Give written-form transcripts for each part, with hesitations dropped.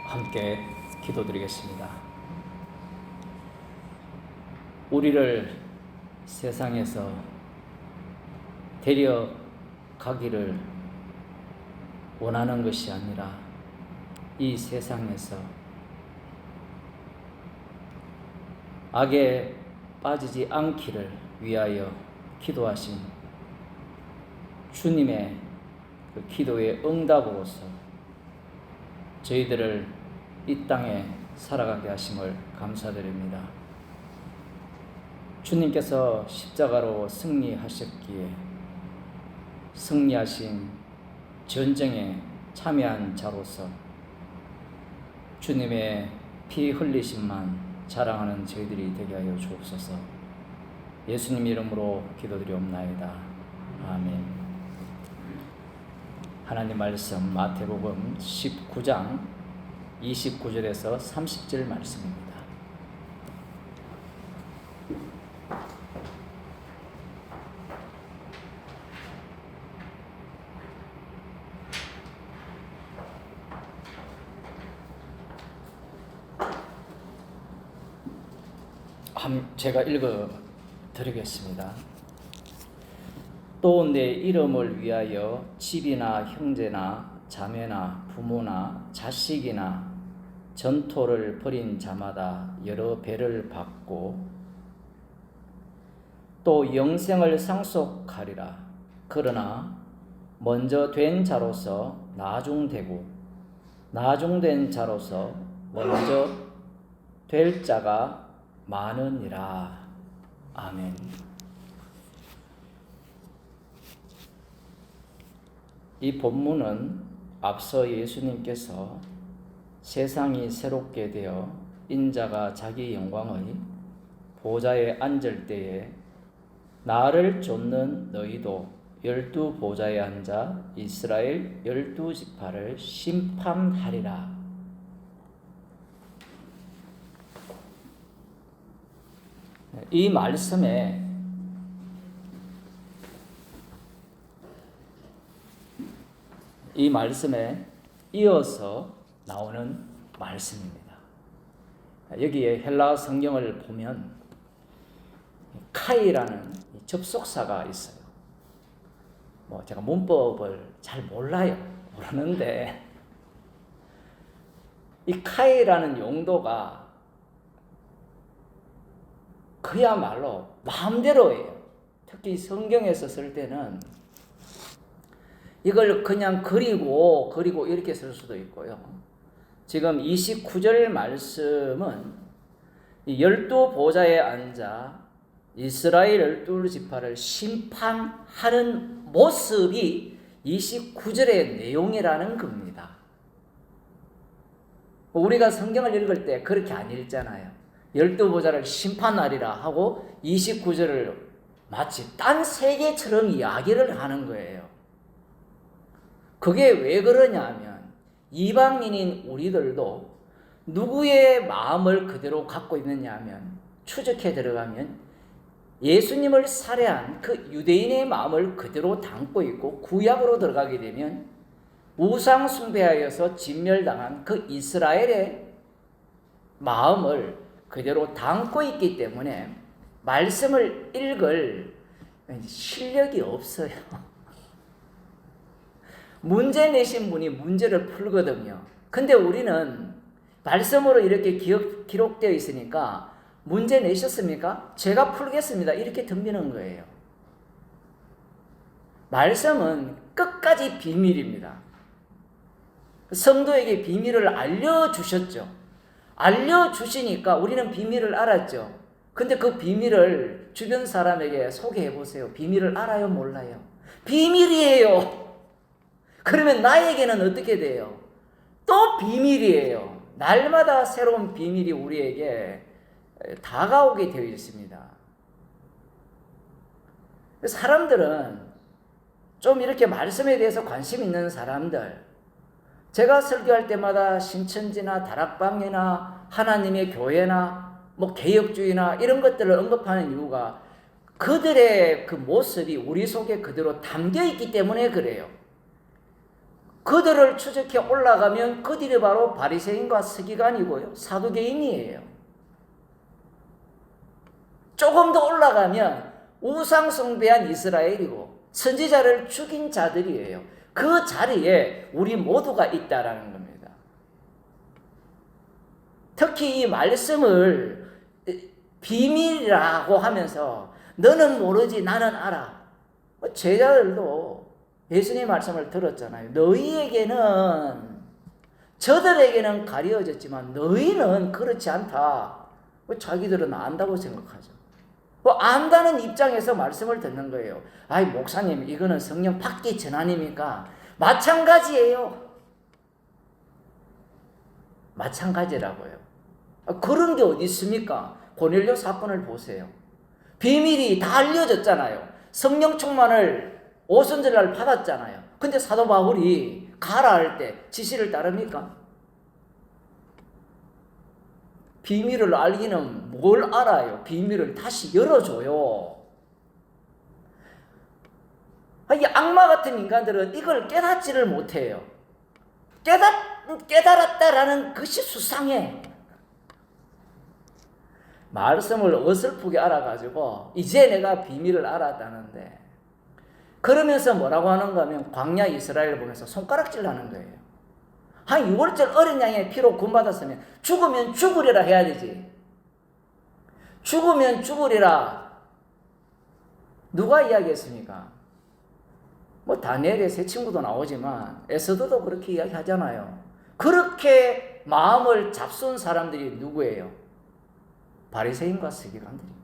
함께 기도드리겠습니다. 우리를 세상에서 데려가기를 원하는 것이 아니라 이 세상에서 악에 빠지지 않기를 위하여 기도하신 주님의 그 기도의 응답으로서 저희들을 이 땅에 살아가게 하심을 감사드립니다. 주님께서 십자가로 승리하셨기에 승리하신 전쟁에 참여한 자로서 주님의 피 흘리심만 자랑하는 저희들이 되게 하여 주옵소서. 예수님 이름으로 기도드리옵나이다. 아멘. 하나님 말씀 마태복음 19장 29절에서 30절 말씀입니다. 제가 읽어 드리겠습니다. 또 내 이름을 위하여 집이나 형제나 자매나 부모나 자식이나 전토를 벌인 자마다 여러 배를 받고 또 영생을 상속하리라. 그러나 먼저 된 자로서 나중되고 나중된 자로서 먼저 될 자가 많으니라. 아멘. 이 본문은 앞서 예수님께서 세상이 새롭게 되어 인자가 자기 영광의 보좌에 앉을 때에 나를 쫓는 너희도 12 보좌에 앉아 이스라엘 12 지파를 심판하리라. 이 말씀에 이어서 나오는 말씀입니다. 여기에 헬라 성경을 보면 카이라는 접속사가 있어요. 제가 문법을 잘 모르는데 이 카이라는 용도가 그야말로 마음대로예요. 특히 성경에서 쓸 때는 이걸 그냥 그리고 이렇게 쓸 수도 있고요. 지금 29절 말씀은 12 보좌에 앉아 이스라엘 12 지파를 심판하는 모습이 29절의 내용이라는 겁니다. 우리가 성경을 읽을 때 그렇게 안 읽잖아요. 12 보좌를 심판하리라 하고 29절을 마치 딴 세계처럼 이야기를 하는 거예요. 그게 왜 그러냐 하면 이방인인 우리들도 누구의 마음을 그대로 갖고 있느냐 하면 추적해 들어가면 예수님을 살해한 그 유대인의 마음을 그대로 담고 있고 구약으로 들어가게 되면 우상 숭배하여서 진멸당한 그 이스라엘의 마음을 그대로 담고 있기 때문에 말씀을 읽을 실력이 없어요. 문제 내신 분이 문제를 풀거든요. 근데 우리는 말씀으로 이렇게 기록되어 있으니까 문제 내셨습니까? 제가 풀겠습니다. 이렇게 덤비는 거예요. 말씀은 끝까지 비밀입니다. 성도에게 비밀을 알려주셨죠. 알려주시니까 우리는 비밀을 알았죠. 근데 그 비밀을 주변 사람에게 소개해 보세요. 비밀을 알아요? 몰라요? 비밀이에요. 그러면 나에게는 어떻게 돼요? 또 비밀이에요. 날마다 새로운 비밀이 우리에게 다가오게 되어 있습니다. 사람들은 좀 이렇게 말씀에 대해서 관심 있는 사람들, 제가 설교할 때마다 신천지나 다락방이나 하나님의 교회나 개혁주의나 이런 것들을 언급하는 이유가 그들의 그 모습이 우리 속에 그대로 담겨 있기 때문에 그래요. 그들을 추적해 올라가면 그들이 바로 바리새인과 서기관이고요, 사두개인이에요. 조금 더 올라가면 우상 숭배한 이스라엘이고 선지자를 죽인 자들이에요. 그 자리에 우리 모두가 있다라는 겁니다. 특히 이 말씀을 비밀이라고 하면서 너는 모르지 나는 알아. 제자들도 예수님의 말씀을 들었잖아요. 너희에게는, 저들에게는 가려졌지만 너희는 그렇지 않다. 자기들은 안다고 생각하죠. 안다는 입장에서 말씀을 듣는 거예요. 아이, 목사님, 이거는 성령 받기 전 아닙니까? 마찬가지예요. 마찬가지라고요. 그런 게 어디 있습니까? 고넬료 사건을 보세요. 비밀이 다 알려졌잖아요. 성령 충만을 오순절날 받았잖아요. 근데 사도 바울이 가라 할 때 지시를 따릅니까? 비밀을 알기는 뭘 알아요? 비밀을 다시 열어줘요. 이 악마 같은 인간들은 이걸 깨닫지를 못해요. 깨달았다라는 것이 수상해. 말씀을 어설프게 알아가지고 이제 내가 비밀을 알았다는데, 그러면서 뭐라고 하는가 하면 광야 이스라엘을 보면서 손가락질 하는 거예요. 한 6월절 어린 양의 피로 구원받았으면 죽으면 죽으리라 해야 되지. 죽으면 죽으리라 누가 이야기했습니까? 다니엘의 세 친구도 나오지만 에스더도 그렇게 이야기하잖아요. 그렇게 마음을 잡순 사람들이 누구예요? 바리새인과 서기관들입니다.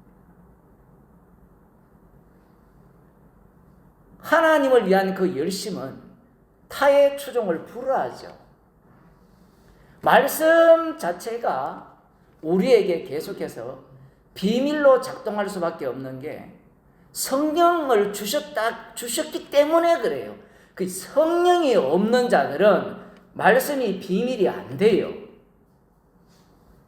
하나님을 위한 그 열심은 타의 추종을 불허하죠. 말씀 자체가 우리에게 계속해서 비밀로 작동할 수밖에 없는 게 성령을 주셨기 때문에 그래요. 그 성령이 없는 자들은 말씀이 비밀이 안 돼요.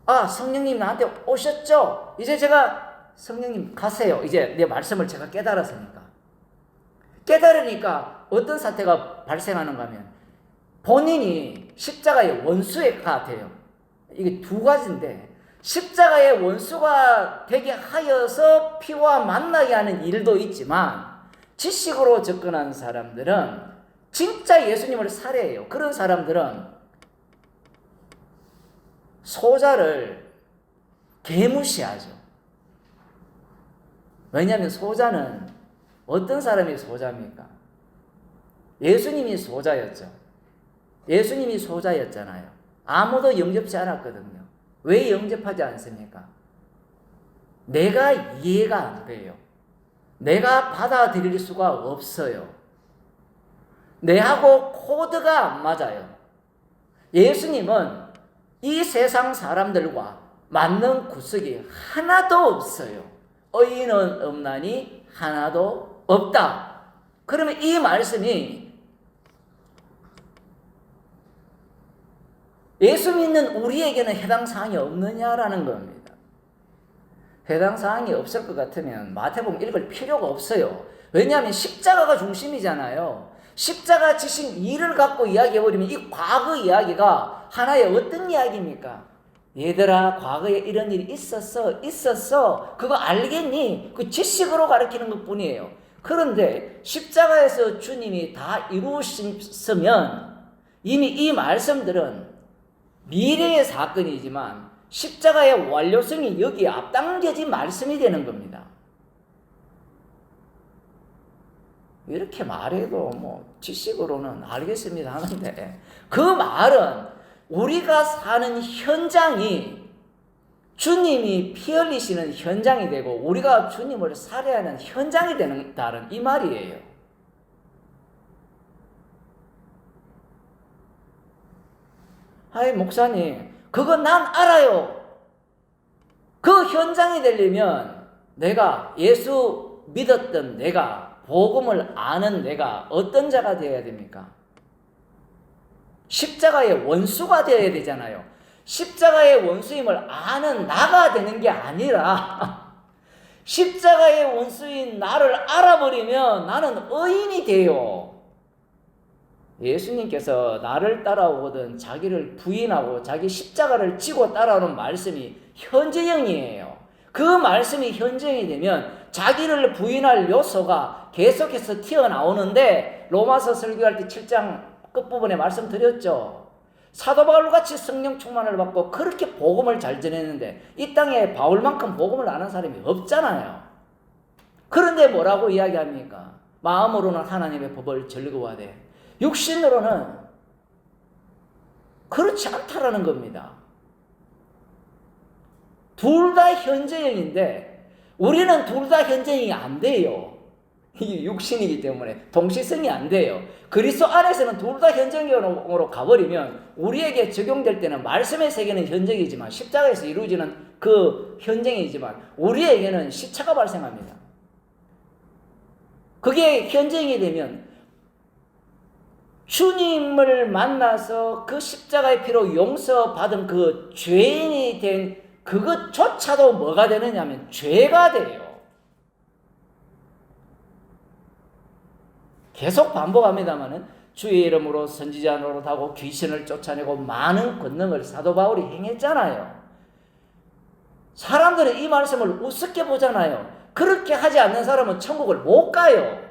성령님 나한테 오셨죠? 이제 제가 성령님 가세요. 이제 내 말씀을 제가 깨달았으니까. 깨달으니까 어떤 사태가 발생하는가 하면 본인이 십자가의 원수가 돼요. 이게 두 가지인데, 십자가의 원수가 되게 하여서 피와 만나게 하는 일도 있지만, 지식으로 접근한 사람들은 진짜 예수님을 살해해요. 그런 사람들은 소자를 개무시하죠. 왜냐하면 소자는 어떤 사람이 소자입니까? 예수님이 소자였죠. 예수님이 소자였잖아요. 아무도 영접지 않았거든요. 왜 영접하지 않습니까? 내가 이해가 안 돼요. 내가 받아들일 수가 없어요. 내하고 코드가 안 맞아요. 예수님은 이 세상 사람들과 맞는 구석이 하나도 없어요. 의인은 없나니 하나도 없다. 그러면 이 말씀이 예수 믿는 우리에게는 해당 사항이 없느냐라는 겁니다. 해당 사항이 없을 것 같으면 마태복음 읽을 필요가 없어요. 왜냐하면 십자가가 중심이잖아요. 십자가 지신 일을 갖고 이야기해버리면 이 과거 이야기가 하나의 어떤 이야기입니까? 얘들아, 과거에 이런 일이 있었어. 그거 알겠니? 그 지식으로 가르치는 것 뿐이에요. 그런데 십자가에서 주님이 다 이루셨으면 이미 이 말씀들은 미래의 사건이지만 십자가의 완료성이 여기에 앞당겨진 말씀이 되는 겁니다. 이렇게 말해도 지식으로는 알겠습니다 하는데, 그 말은 우리가 사는 현장이 주님이 피 흘리시는 현장이 되고 우리가 주님을 살해하는 현장이 된다는 이 말이에요. 목사님, 그거 난 알아요. 그 현장이 되려면 내가 예수 믿었던 내가, 복음을 아는 내가 어떤 자가 되어야 됩니까? 십자가의 원수가 되어야 되잖아요. 십자가의 원수임을 아는 나가 되는 게 아니라 십자가의 원수인 나를 알아버리면 나는 의인이 돼요. 예수님께서 나를 따라오거든 자기를 부인하고 자기 십자가를 지고 따라오는 말씀이 현재형이에요. 그 말씀이 현재형이 되면 자기를 부인할 요소가 계속해서 튀어나오는데, 로마서 설교할 때 7장 끝부분에 말씀드렸죠. 사도 바울같이 성령 충만을 받고 그렇게 복음을 잘 전했는데 이 땅에 바울만큼 복음을 아는 사람이 없잖아요. 그런데 뭐라고 이야기합니까? 마음으로는 하나님의 법을 즐거워하되 육신으로는 그렇지 않다라는 겁니다. 둘 다 현재형인데 우리는 둘 다 현재형이 안 돼요. 이게 육신이기 때문에 동시성이 안 돼요. 그리스도 안에서는 둘 다 현재형으로 가버리면 우리에게 적용될 때는 말씀의 세계는 현재이지만 십자가에서 이루어지는 그 현재이지만 우리에게는 시차가 발생합니다. 그게 현재형이 되면 주님을 만나서 그 십자가의 피로 용서받은 그 죄인이 된 그것조차도 뭐가 되느냐면 죄가 돼요. 계속 반복합니다마는 주의 이름으로 선지자 노릇하고 귀신을 쫓아내고 많은 권능을 사도 바울이 행했잖아요. 사람들은 이 말씀을 우습게 보잖아요. 그렇게 하지 않는 사람은 천국을 못 가요.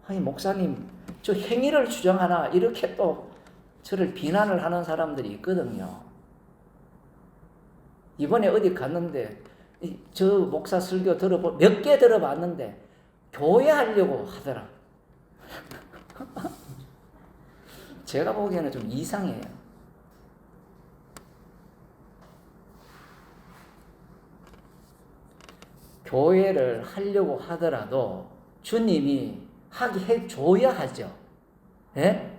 아니 목사님 저 행위를 주장하나, 이렇게 또 저를 비난을 하는 사람들이 있거든요. 이번에 어디 갔는데 저 목사 설교 몇 개 들어봤는데 교회 하려고 하더라. 제가 보기에는 좀 이상해요. 교회를 하려고 하더라도 주님이 하게 해줘야 하죠. 예?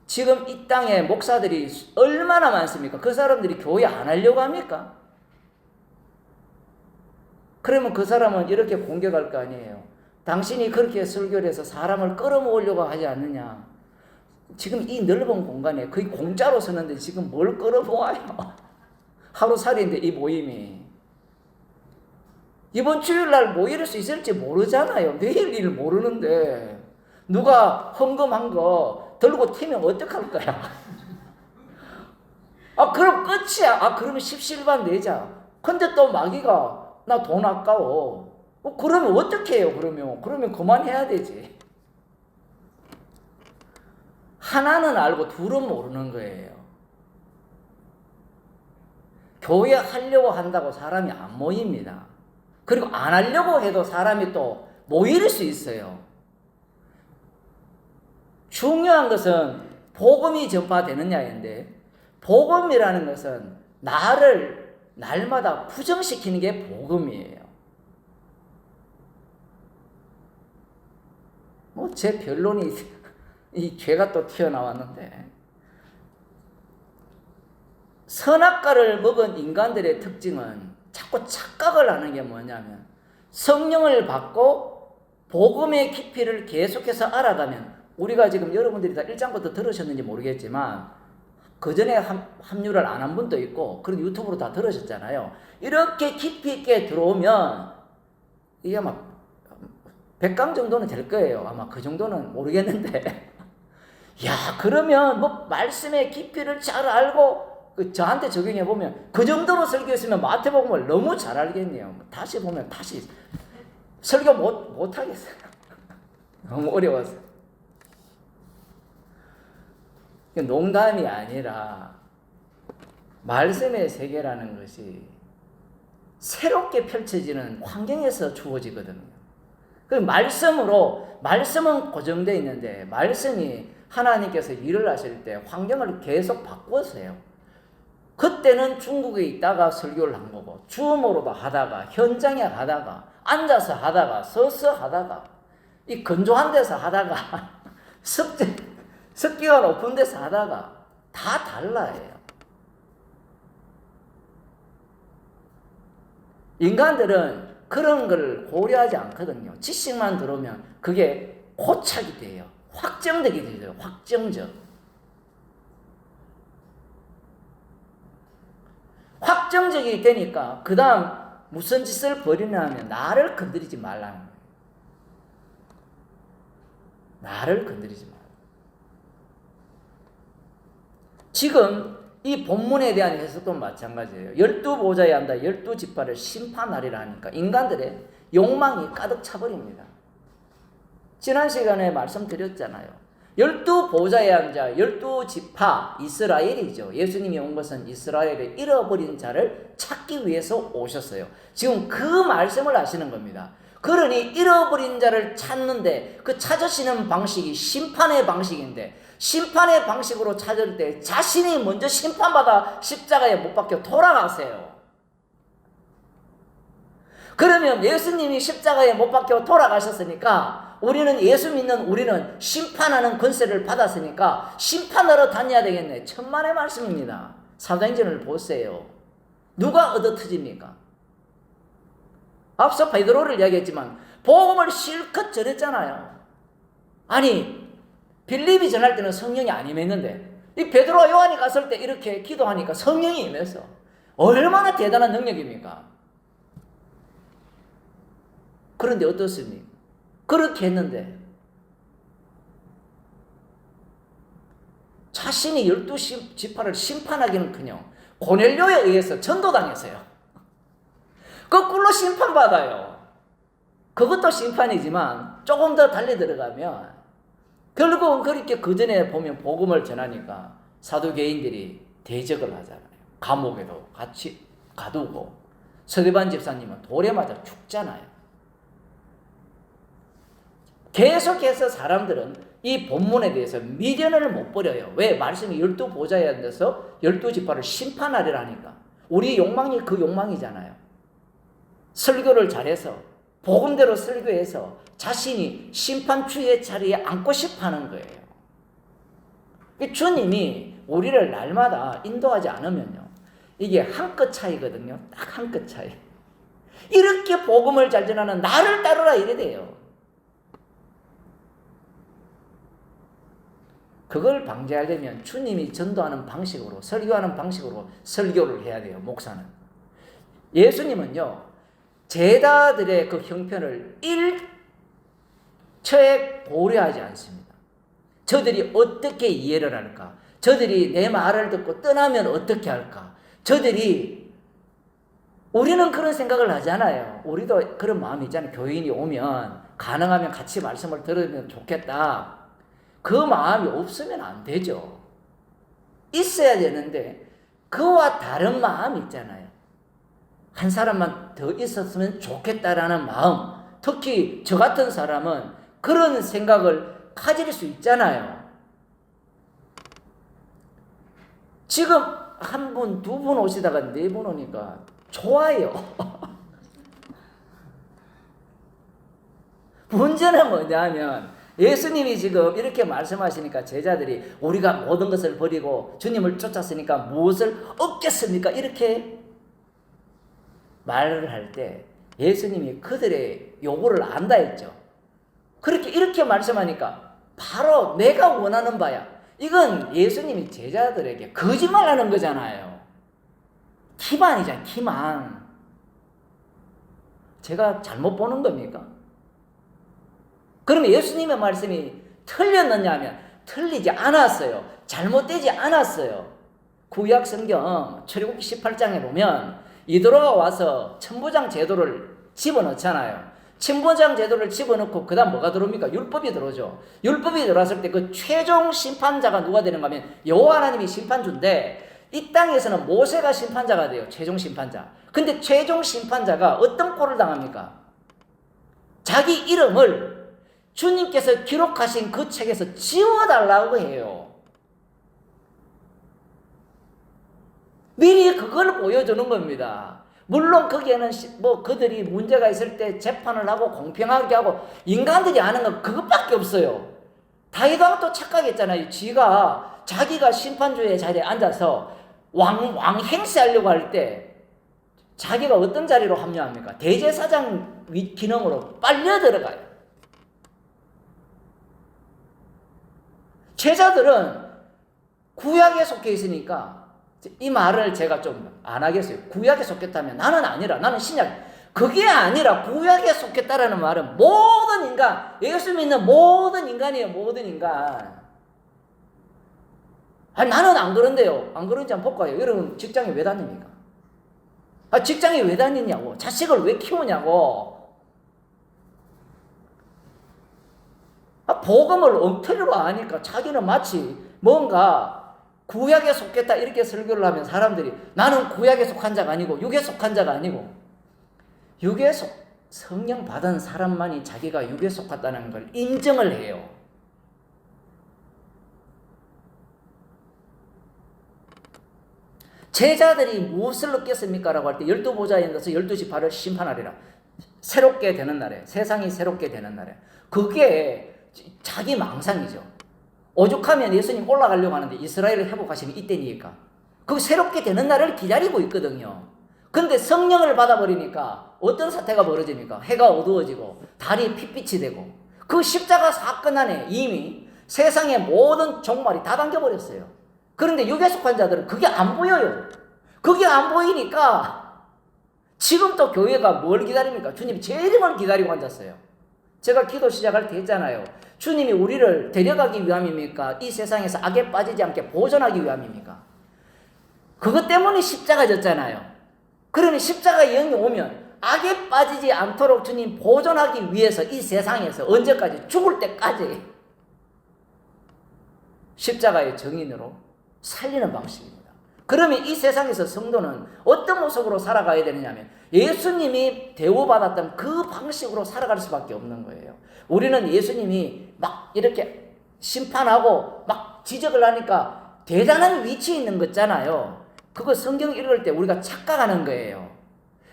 지금 이 땅에 목사들이 얼마나 많습니까? 그 사람들이 교회 안 하려고 합니까? 그러면 그 사람은 이렇게 공격할 거 아니에요. 당신이 그렇게 설교를 해서 사람을 끌어모으려고 하지 않느냐. 지금 이 넓은 공간에 거의 공짜로 서는데 지금 뭘 끌어모아요. 하루살이인데 이 모임이. 이번 주일날 뭐 이럴 수 있을지 모르잖아요. 내일 일 모르는데 누가 헌금한 거 들고 튀면 어떡할 거야. 그럼 끝이야. 그러면 십시일반 내자. 근데 또 마귀가 나 돈 아까워. 그러면 어떻게 해요? 그러면 그만해야 되지. 하나는 알고 둘은 모르는 거예요. 교회 하려고 한다고 사람이 안 모입니다. 그리고 안 하려고 해도 사람이 또 모일 수 있어요. 중요한 것은 복음이 전파되느냐인데, 복음이라는 것은 나를 날마다 부정시키는 게 복음이에요. 제 변론이 이 죄가 또 튀어나왔는데, 선악과를 먹은 인간들의 특징은 자꾸 착각을 하는 게 뭐냐면, 성령을 받고 복음의 깊이를 계속해서 알아가면, 우리가 지금 여러분들이 다 1장부터 들으셨는지 모르겠지만 그 전에 합류를 안 한 분도 있고, 그런 유튜브로 다 들으셨잖아요. 이렇게 깊이 있게 들어오면 이게 아마 100강 정도는 될 거예요. 아마 그 정도는 모르겠는데 그러면 말씀의 깊이를 잘 알고 저한테 적용해보면 그 정도로 설교했으면 마태복음을 너무 잘 알겠네요. 다시 보면 다시 설교 못하겠어요. 너무 어려워서. 농담이 아니라 말씀의 세계라는 것이 새롭게 펼쳐지는 환경에서 주어지거든요. 그 말씀은 고정되어 있는데, 말씀이 하나님께서 일을 하실 때 환경을 계속 바꾸세요. 그때는 중국에 있다가 설교를 한 거고, 줌으로도 하다가, 현장에 하다가, 앉아서 하다가, 서서 하다가, 이 건조한 데서 하다가, 습기가 높은 데서 하다가 다 달라요. 인간들은 그런 걸 고려하지 않거든요. 지식만 들어오면 그게 고착이 돼요. 확정되게 되죠. 확정적. 확정적이 되니까 그 다음 무슨 짓을 벌이냐 하면 나를 건드리지 말라는 거예요. 나를 건드리지 마라. 지금 이 본문에 대한 해석도 마찬가지예요. 12보좌에 한다 12지파를 심판하리라 하니까 인간들의 욕망이 가득 차버립니다. 지난 시간에 말씀드렸잖아요. 12보좌에 앉아 12지파 이스라엘이죠. 예수님이 온 것은 이스라엘의 잃어버린 자를 찾기 위해서 오셨어요. 지금 그 말씀을 하시는 겁니다. 그러니 잃어버린 자를 찾는데 그 찾으시는 방식이 심판의 방식인데 심판의 방식으로 찾을 때 자신이 먼저 심판받아 십자가에 못 박혀 돌아가세요. 그러면 예수님이 십자가에 못 박혀 돌아가셨으니까 우리는 예수 믿는 우리는 심판하는 권세를 받았으니까 심판하러 다녀야 되겠네. 천만의 말씀입니다. 사도행전을 보세요. 누가 얻어트집니까? 앞서 베드로를 이야기했지만 복음을 실컷 전했잖아요. 아니 빌립이 전할 때는 성령이 안 임했는데 이 베드로와 요한이 갔을 때 이렇게 기도하니까 성령이 임해서 얼마나 대단한 능력입니까? 그런데 어떻습니까? 그렇게 했는데 자신이 12지파를 심판하기는커녕 고넬료에 의해서 전도당했어요. 거꾸로 심판받아요. 그것도 심판이지만 조금 더 달리 들어가면 결국은 그렇게 그 전에 보면 복음을 전하니까 사두개인들이 대적을 하잖아요. 감옥에도 같이 가두고 서대반 집사님은 돌에 맞아 죽잖아요. 계속해서 사람들은 이 본문에 대해서 미련을 못 버려요. 왜? 말씀이 12보좌에 앉아서 12지파를 심판하리라 하니까 우리 욕망이 그 욕망이잖아요. 설교를 잘해서 복음대로 설교해서 자신이 심판주의 자리에 앉고 싶어하는 거예요. 주님이 우리를 날마다 인도하지 않으면요, 이게 한 끗 차이거든요. 딱 한 끗 차이. 이렇게 복음을 잘 전하는 나를 따르라 이래 돼요. 그걸 방지하려면 주님이 전도하는 방식으로, 설교하는 방식으로 설교를 해야 돼요. 목사는. 예수님은요, 제자들의 그 형편을 일체에 고려하지 않습니다. 저들이 어떻게 이해를 할까? 저들이 내 말을 듣고 떠나면 어떻게 할까? 우리는 그런 생각을 하잖아요. 우리도 그런 마음이 있잖아요. 교인이 오면 가능하면 같이 말씀을 들으면 좋겠다. 그 마음이 없으면 안 되죠. 있어야 되는데 그와 다른 마음이 있잖아요. 한 사람만 더 있었으면 좋겠다라는 마음. 특히 저 같은 사람은 그런 생각을 가질 수 있잖아요. 지금 한 분, 두 분 오시다가 네 분 오니까 좋아요. 문제는 뭐냐면 예수님이 지금 이렇게 말씀하시니까 제자들이 우리가 모든 것을 버리고 주님을 쫓았으니까 무엇을 얻겠습니까? 이렇게 말을 할 때 예수님이 그들의 요구를 안다 했죠. 이렇게 말씀하니까 바로 내가 원하는 바야. 이건 예수님이 제자들에게 거짓말하는 거잖아요. 기만이잖아요. 기만. 제가 잘못 보는 겁니까? 그러면 예수님의 말씀이 틀렸느냐 하면 틀리지 않았어요. 잘못되지 않았어요. 구약 성경 출애굽기 18장에 보면 이도로가 와서 천부장 제도를 집어넣잖아요. 천부장 제도를 집어넣고 그 다음 뭐가 들어옵니까? 율법이 들어오죠. 율법이 들어왔을 때 그 최종 심판자가 누가 되는가 하면 여호와 하나님이 심판주인데 이 땅에서는 모세가 심판자가 돼요. 최종 심판자. 근데 최종 심판자가 어떤 꼴을 당합니까? 자기 이름을 주님께서 기록하신 그 책에서 지워달라고 해요. 미리 그걸 보여주는 겁니다. 물론 거기에는 그들이 문제가 있을 때 재판을 하고 공평하게 하고 인간들이 아는 건 그것밖에 없어요. 다윗 왕도 착각했잖아요. 자기가 심판주의 자리에 앉아서 왕 행세하려고 할 때 자기가 어떤 자리로 합류합니까? 대제사장 기능으로 빨려 들어가요. 제자들은 구약에 속해 있으니까 이 말을 제가 좀 안 하겠어요. 구약에 속했다면 나는 아니라 나는 신약. 그게 아니라 구약에 속했다라는 말은 모든 인간, 예수 믿는 모든 인간이에요. 모든 인간. 아니, 나는 안 그런데요. 안 그런지 한번 볼까요? 여러분 직장에 왜 다닙니까? 직장에 왜 다니냐고. 자식을 왜 키우냐고. 복음을 엉터리로 아니까 자기는 마치 뭔가 구약에 속했다 이렇게 설교를 하면 사람들이 나는 구약에 속한 자가 아니고 육에 속한 자가 아니고 육에 성령 받은 사람만이 자기가 육에 속했다는 걸 인정을 해요. 제자들이 무엇을 느꼈습니까? 라고 할 때 12보좌에 앉아서 12지파를 심판하리라. 새롭게 되는 날에, 세상이 새롭게 되는 날에. 그게 자기 망상이죠. 오죽하면 예수님 올라가려고 하는데 이스라엘을 회복하시면 이때니까. 그 새롭게 되는 날을 기다리고 있거든요. 근데 성령을 받아버리니까 어떤 사태가 벌어집니까? 해가 어두워지고 달이 핏빛이 되고 그 십자가 사건 안에 이미 세상의 모든 종말이 다 담겨버렸어요. 그런데 육에 속한 자들은 그게 안 보여요. 그게 안 보이니까 지금 또 교회가 뭘 기다립니까? 주님 재림을 기다리고 앉았어요. 제가 기도 시작할 때 했잖아요. 주님이 우리를 데려가기 위함입니까? 이 세상에서 악에 빠지지 않게 보존하기 위함입니까? 그것 때문에 십자가 졌잖아요. 그러니 십자가 영이 오면 악에 빠지지 않도록 주님 보존하기 위해서 이 세상에서 언제까지? 죽을 때까지 십자가의 정인으로 살리는 방식입니다. 그러면 이 세상에서 성도는 어떤 모습으로 살아가야 되느냐 하면 예수님이 대우받았던 그 방식으로 살아갈 수밖에 없는 거예요. 우리는 예수님이 막 이렇게 심판하고 막 지적을 하니까 대단한 위치에 있는 거잖아요. 그거 성경 읽을 때 우리가 착각하는 거예요.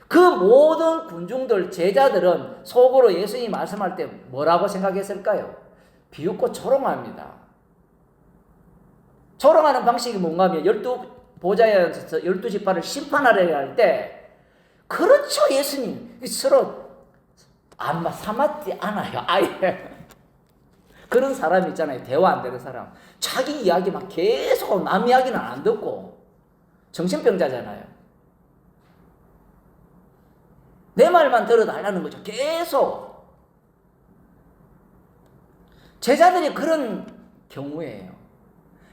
그 모든 군중들, 제자들은 속으로 예수님이 말씀할 때 뭐라고 생각했을까요? 비웃고 조롱합니다. 조롱하는 방식이 뭔가 하면 12보좌에 앉아서 12지파를 심판하려 할 때 그렇죠, 예수님. 서로 삼았지 않아요. 아예. 그런 사람 있잖아요. 대화 안 되는 사람. 자기 이야기 막 계속 남 이야기는 안 듣고 정신병자잖아요. 내 말만 들어달라는 거죠. 계속. 제자들이 그런 경우예요.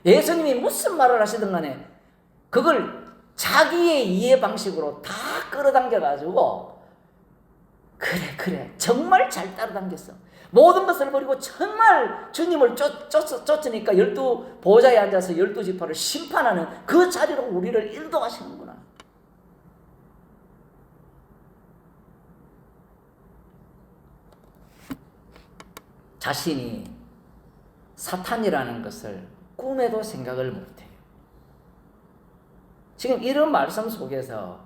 예수님이 무슨 말을 하시든 간에 그걸 자기의 이해 방식으로 다 끌어당겨가지고 그래 정말 잘 따라당겼어. 모든 것을 버리고 정말 주님을 쫓으니까 12보좌에 앉아서 12지파를 심판하는 그 자리로 우리를 인도하시는구나. 자신이 사탄이라는 것을 꿈에도 생각을 못해요. 지금 이런 말씀 속에서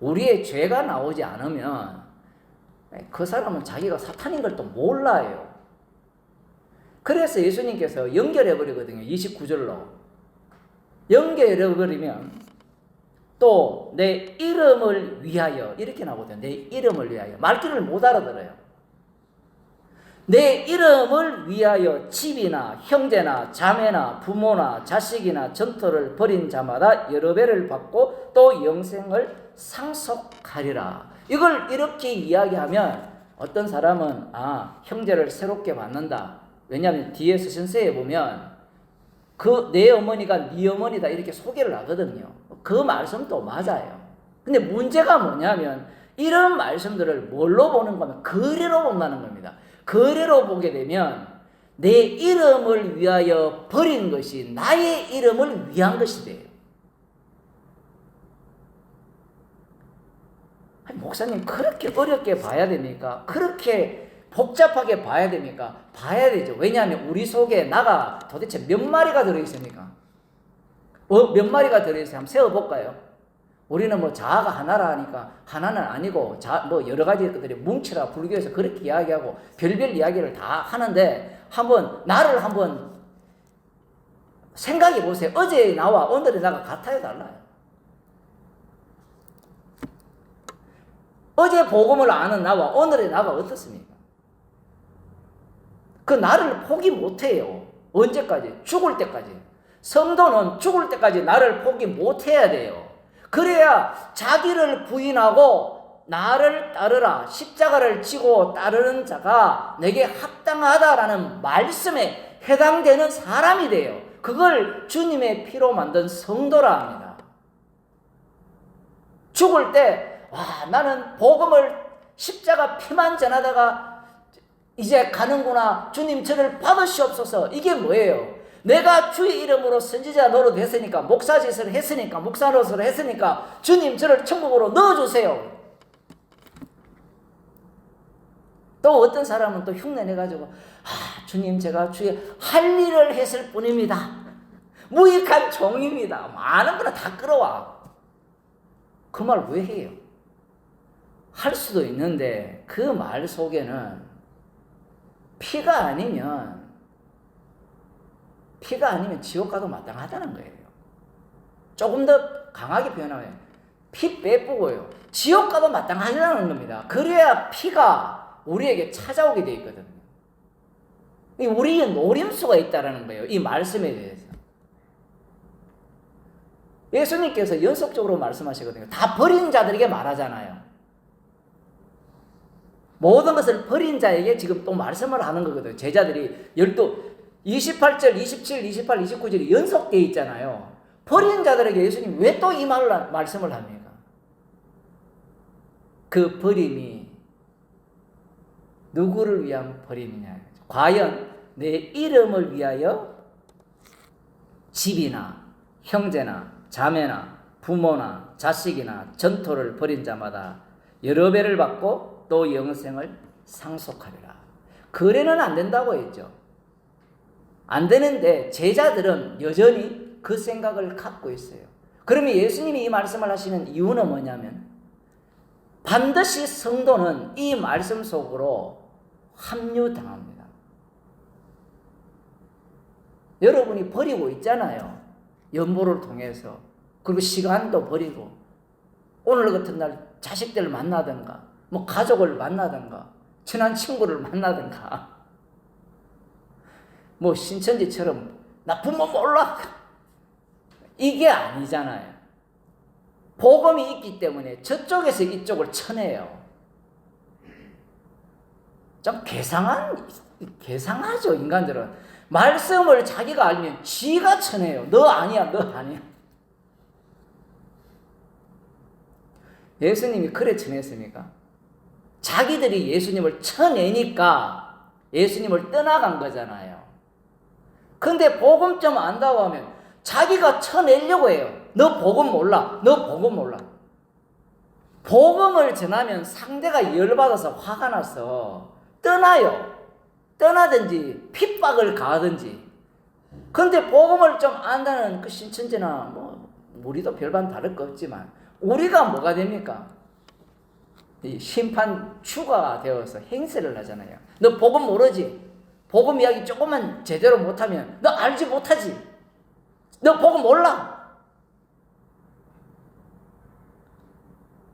우리의 죄가 나오지 않으면 그 사람은 자기가 사탄인 걸 또 몰라요. 그래서 예수님께서 연결해버리거든요. 29절로. 연결해버리면 또 내 이름을 위하여 이렇게 나오거든요. 내 이름을 위하여. 말귀를 못 알아들어요. 내 이름을 위하여 집이나 형제나 자매나 부모나 자식이나 전토를 벌인 자마다 여러 배를 받고 또 영생을 상속하리라. 이걸 이렇게 이야기하면 어떤 사람은 형제를 새롭게 받는다. 왜냐하면 뒤에 서신서에 보면 그 내 어머니가 네 어머니다 이렇게 소개를 하거든요. 그 말씀도 맞아요. 근데 문제가 뭐냐면 이런 말씀들을 뭘로 보는 거면 거래로 본다는 겁니다. 거래로 보게 되면 내 이름을 위하여 버린 것이 나의 이름을 위한 것이 돼요. 아니, 목사님 그렇게 어렵게 봐야 됩니까? 그렇게 복잡하게 봐야 됩니까? 봐야 되죠. 왜냐하면 우리 속에 나가 도대체 몇 마리가 들어있습니까? 몇 마리가 들어있어요? 한번 세어볼까요? 우리는 뭐 자아가 하나라 하니까 하나는 아니고 여러 가지 것들이 뭉치라 불교에서 그렇게 이야기하고 별별 이야기를 다 하는데 나를 한번 생각해 보세요. 어제의 나와 오늘의 나가 같아요, 달라요? 어제 복음을 아는 나와 오늘의 나가 어떻습니까? 그 나를 포기 못해요. 언제까지? 죽을 때까지. 성도는 죽을 때까지 나를 포기 못해야 돼요. 그래야 자기를 부인하고 나를 따르라. 십자가를 지고 따르는 자가 내게 합당하다라는 말씀에 해당되는 사람이 돼요. 그걸 주님의 피로 만든 성도라 합니다. 죽을 때 나는 복음을 십자가 피만 전하다가 이제 가는구나. 주님 저를 받으시옵소서. 이게 뭐예요? 내가 주의 이름으로 선지자 노릇 했으니까, 목사 짓을 했으니까, 목사 노릇을 했으니까 주님 저를 천국으로 넣어주세요. 또 어떤 사람은 또 흉내내가지고 주님 제가 주의 할 일을 했을 뿐입니다. 무익한 종입니다. 많은 거나 다 끌어와. 그 말 왜 해요? 할 수도 있는데 그 말 속에는 피가 아니면 지옥 가도 마땅하다는 거예요. 조금 더 강하게 표현하면 피 빼쁘고요. 지옥 가도 마땅하다는 겁니다. 그래야 피가 우리에게 찾아오게 되어 있거든요. 우리의 노림수가 있다는 거예요. 이 말씀에 대해서. 예수님께서 연속적으로 말씀하시거든요. 다 버린 자들에게 말하잖아요. 모든 것을 버린 자에게 지금 또 말씀을 하는 거거든요. 제자들이 28절, 27, 28, 29절이 연속되어 있잖아요. 버린 자들에게 예수님 왜 또 이 말씀을 합니까? 그 버림이 누구를 위한 버림이냐? 과연 내 이름을 위하여 집이나 형제나 자매나 부모나 자식이나 전토를 벌인 자마다 여러 배를 받고 또 영생을 상속하리라. 거래는 안 된다고 했죠. 안 되는데 제자들은 여전히 그 생각을 갖고 있어요. 그러면 예수님이 이 말씀을 하시는 이유는 뭐냐면 반드시 성도는 이 말씀 속으로 합류당합니다. 여러분이 버리고 있잖아요. 연보를 통해서. 그리고 시간도 버리고 오늘 같은 날 자식들을 만나든가 뭐 가족을 만나든가 친한 친구를 만나든가 뭐 신천지처럼 나 부모 몰라 이게 아니잖아요. 복음이 있기 때문에 저쪽에서 이쪽을 쳐내요. 좀 괴상하죠. 인간들은 말씀을 자기가 알면 지가 쳐내요. 너 아니야, 너 아니야. 예수님이 그래 쳐냈습니까? 자기들이 예수님을 쳐내니까 예수님을 떠나간 거잖아요. 근데 복음 좀 안다고 하면 자기가 쳐내려고 해요. 너 복음 몰라. 너 복음 몰라. 복음을 전하면 상대가 열받아서 화가 나서 떠나요. 떠나든지 핍박을 가하든지. 근데 복음을 좀 안다는 그 신천지나 뭐 우리도 별반 다를 거 없지만 우리가 뭐가 됩니까? 이 심판 주가 되어서 행세를 하잖아요. 너 복음 모르지? 복음 이야기 조금만 제대로 못하면 너 알지 못하지? 너 복음 몰라?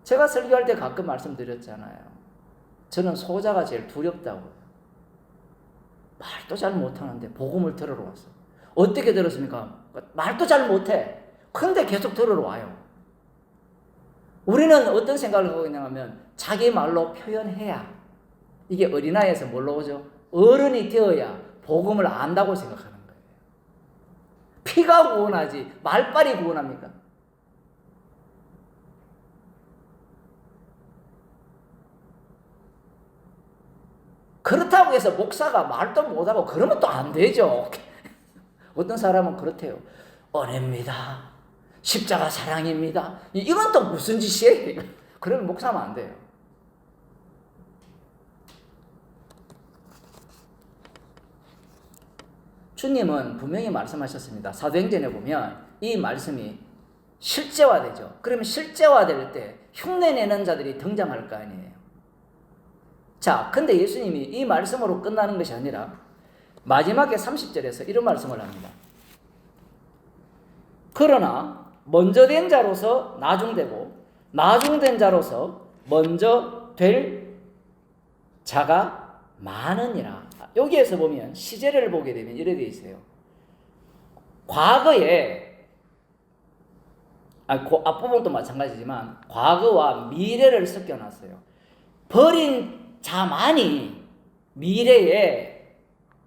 제가 설교할 때 가끔 말씀드렸잖아요. 저는 소자가 제일 두렵다고요. 말도 잘 못하는데 복음을 들으러 왔어. 어떻게 들었습니까? 말도 잘 못해. 근데 계속 들으러 와요. 우리는 어떤 생각을 하고 있냐면 자기 말로 표현해야 이게 어린아이에서 뭘로 오죠? 어른이 되어야 복음을 안다고 생각하는 거예요. 피가 구원하지 말빨이 구원합니까? 그렇다고 해서 목사가 말도 못하고 그러면 또 안 되죠. 어떤 사람은 그렇대요. 은혜입니다. 십자가 사랑입니다. 이건 또 무슨 짓이에요? 그러면 목사하면 안 돼요. 주님은 분명히 말씀하셨습니다. 사도행전에 보면 이 말씀이 실제화되죠. 그러면 실제화될 때 흉내내는 자들이 등장할 거 아니에요. 자, 근데 예수님이 이 말씀으로 끝나는 것이 아니라 마지막에 30절에서 이런 말씀을 합니다. 그러나 먼저 된 자로서 나중되고 나중된 자로서 먼저 될 자가 많으니라. 여기에서 보면 시제를 보게 되면 이렇게 되어 있어요. 과거에 앞부분도 마찬가지지만 과거와 미래를 섞여놨어요. 버린 자만이 미래에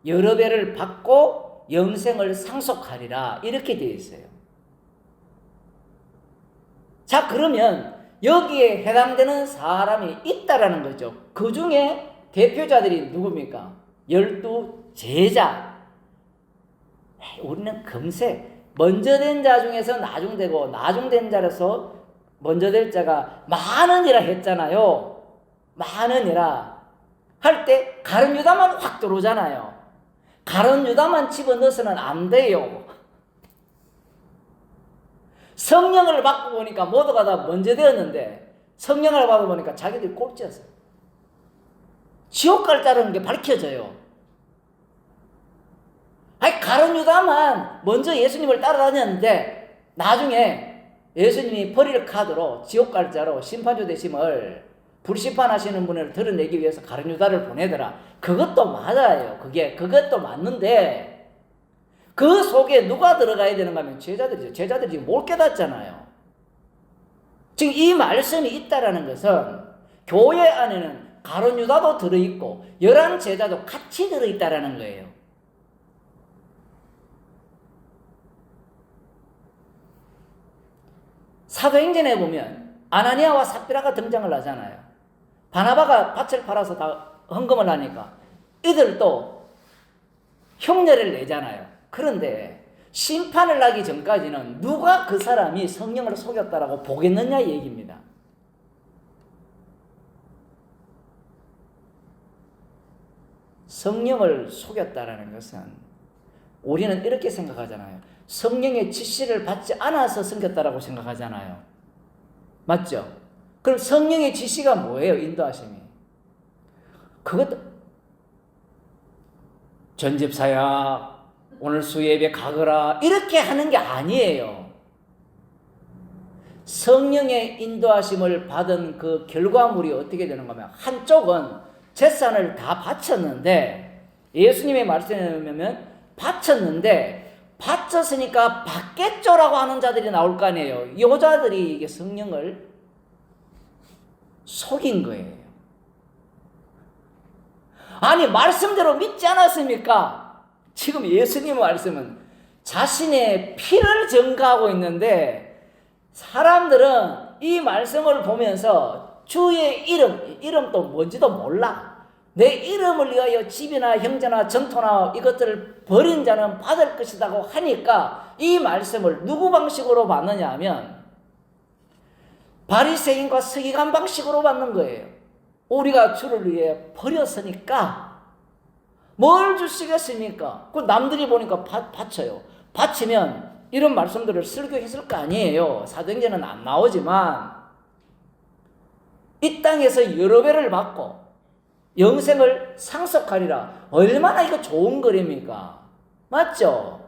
여러 배를 받고 영생을 상속하리라 이렇게 되어 있어요. 자, 그러면 여기에 해당되는 사람이 있다라는 거죠. 그 중에 대표자들이 누굽니까? 12 제자. 우리는 금세 먼저 된 자 중에서 나중되고 나중된 자로서 먼저 될 자가 많으니라 했잖아요. 많으니라 할 때 가룟 유다만 확 들어오잖아요. 가룟 유다만 집어넣어서는 안 돼요. 성령을 받고 보니까 모두가 다 먼저 되었는데 성령을 받아보니까 자기들이 꼴찌였어요. 지옥 갈 자라는 게 밝혀져요. 가룟 유다만 먼저 예수님을 따라다녔는데 나중에 예수님이 버릴 카드로 지옥 갈 자로 심판주 되심을 불심판하시는 분을 드러내기 위해서 가룟 유다를 보내더라. 그것도 맞아요. 그것도 맞는데 그 속에 누가 들어가야 되는가 하면 제자들이죠. 제자들이 지금 못 깨닫잖아요. 지금 이 말씀이 있다라는 것은 교회 안에는 가룟 유다도 들어있고 11 제자도 같이 들어있다라는 거예요. 사도행전에 보면 아나니아와 삽비라가 등장을 하잖아요. 바나바가 밭을 팔아서 다 헌금을 하니까 이들도 흉내를 내잖아요. 그런데 심판을 하기 전까지는 누가 그 사람이 성령을 속였다라고 보겠느냐 얘기입니다. 성령을 속였다라는 것은 우리는 이렇게 생각하잖아요. 성령의 지시를 받지 않아서 섬겼다라고 생각하잖아요. 맞죠? 그럼 성령의 지시가 뭐예요? 인도하심이. 그것도 전집사야 오늘 수예배 가거라 이렇게 하는 게 아니에요. 성령의 인도하심을 받은 그 결과물이 어떻게 되는가 하면 한쪽은 재산을 다 바쳤는데 예수님의 말씀에 보면 바쳤는데 바쳤으니까 받겠죠라고 하는 자들이 나올 거 아니에요. 이 자들이 이게 성령을 속인 거예요. 아니 말씀대로 믿지 않았습니까? 지금 예수님의 말씀은 자신의 피를 증거하고 있는데 사람들은 이 말씀을 보면서 주의 이름도 뭔지도 몰라. 내 이름을 위하여 집이나 형제나 전토나 이것들을 버린 자는 받을 것이라고 하니까 이 말씀을 누구 방식으로 받느냐 하면 바리새인과 서기관 방식으로 받는 거예요. 우리가 주를 위해 버렸으니까 뭘 주시겠습니까? 그 남들이 보니까 바쳐요. 바치면 이런 말씀들을 설교했을 거 아니에요. 사도행전은 안 나오지만 이 땅에서 여러 배를 받고 영생을 상속하리라. 얼마나 이거 좋은 거랍니까? 맞죠?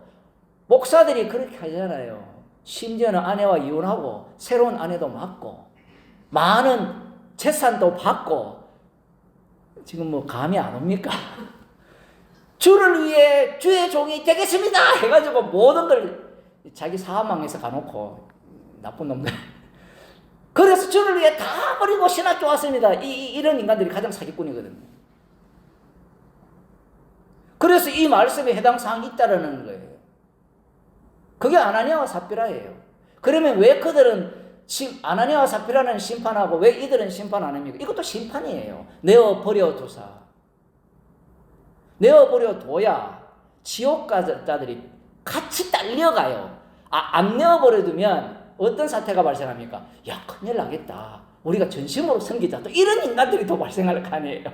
목사들이 그렇게 하잖아요. 심지어는 아내와 이혼하고 새로운 아내도 맡고 많은 재산도 받고 지금 뭐 감이 안 옵니까? 주를 위해 주의 종이 되겠습니다 해가지고 모든 걸 자기 사망에서 가놓고 나쁜 놈들 그래서 주를 위해 다 버리고 신학교 왔습니다. 이런 인간들이 가장 사기꾼이거든요. 그래서 이 말씀에 해당 사항이 있다라는 거예요. 그게 아나니아와 삽비라예요. 그러면 왜 그들은 아나니아와 삽비라는 심판하고 왜 이들은 심판 안 합니까? 이것도 심판이에요. 내어버려 두사. 내어버려 둬야 지옥가자들이 같이 딸려가요. 안 내어버려 두면 어떤 사태가 발생합니까? 야, 큰일 나겠다. 우리가 전심으로 섬기자. 또 이런 인간들이 더 발생할 거 아니에요.